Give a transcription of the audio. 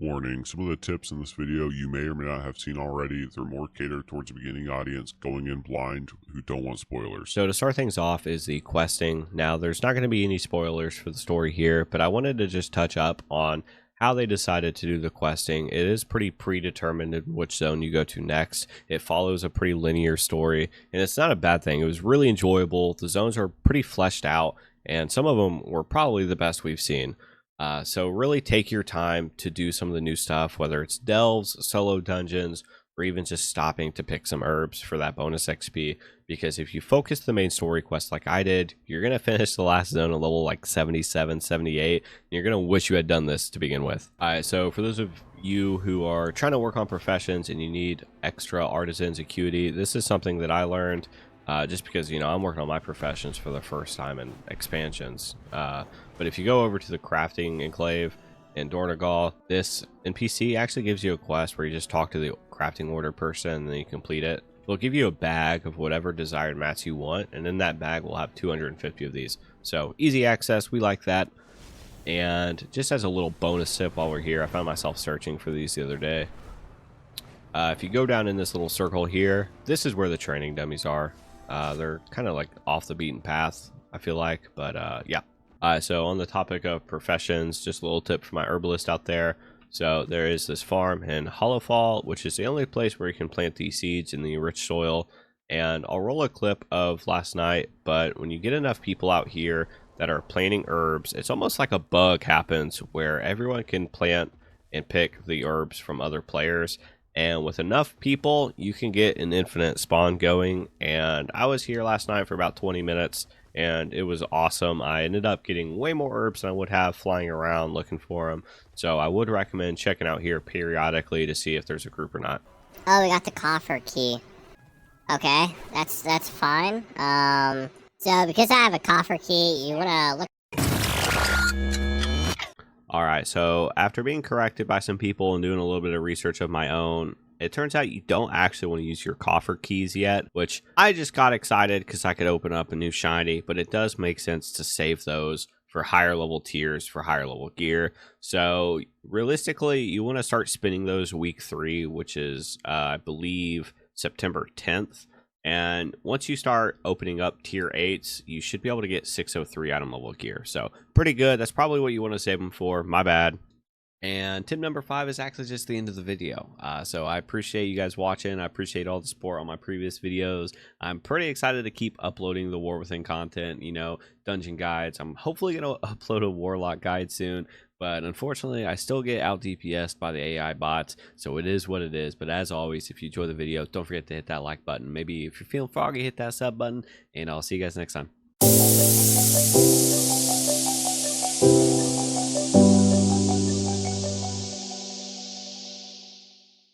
Warning, some of the tips in this video you may or may not have seen already. They're more catered towards a beginning audience going in blind who don't want spoilers. So to start things off is the questing. Now there's not going to be any spoilers for the story here, but I wanted to just touch up on how they decided to do the questing. It is pretty predetermined in which zone you go to next. It follows a pretty linear story, and it's not a bad thing. It was really enjoyable. The zones are pretty fleshed out, and some of them were probably the best we've seen. So really take your time to do some of the new stuff, whether it's delves, solo dungeons, or even just stopping to pick some herbs for that bonus XP. Because if you focus the main story quest like I did, you're going to finish the last zone at level like 77, 78. And you're going to wish you had done this to begin with. Alright, so for those of you who are trying to work on professions and you need extra artisans acuity, this is something that I learned. Just because, you know, I'm working on my professions for the first time in expansions. But if you go over to the crafting enclave in Dornegal, this NPC actually gives you a quest where you just talk to the crafting order person and then you complete it. They'll give you a bag of whatever desired mats you want, and in that bag we'll have 250 of these. So easy access, we like that. And just as a little bonus tip while we're here, I found myself searching for these the other day. If you go down in this little circle here, this is where the training dummies are. They're kind of like off the beaten path, I feel like, but yeah. So on the topic of professions, just a little tip for my herbalist out there. So there is this farm in Hollowfall, which is the only place where you can plant these seeds in the rich soil. And I'll roll a clip of last night, but when you get enough people out here that are planting herbs, it's almost like a bug happens where everyone can plant and pick the herbs from other players. And with enough people, you can get an infinite spawn going. And I was here last night for about 20 minutes, and it was awesome. I ended up getting way more herbs than I would have flying around looking for them. So I would recommend checking out here periodically to see if there's a group or not. Oh, we got the coffer key. Okay, that's fine. So because I have a coffer key, you wanna look. Alright, so after being corrected by some people and doing a little bit of research of my own, it turns out you don't actually want to use your coffer keys yet, which I just got excited because I could open up a new shiny, but it does make sense to save those for higher level tiers, for higher level gear. So realistically, you want to start spinning those week 3, which is, I believe, September 10th. And once you start opening up tier 8s, you should be able to get 603 item level gear. So pretty good. That's probably what you want to save them for. My bad. And tip number 5 is actually just the end of the video. So I appreciate you guys watching. I appreciate all the support on my previous videos. I'm pretty excited to keep uploading the War Within content, you know, dungeon guides. I'm hopefully going to upload a Warlock guide soon. But unfortunately, I still get out DPS'd by the AI bots, so it is what it is. But as always, if you enjoy the video, don't forget to hit that like button. Maybe if you're feeling froggy, hit that sub button, and I'll see you guys next time.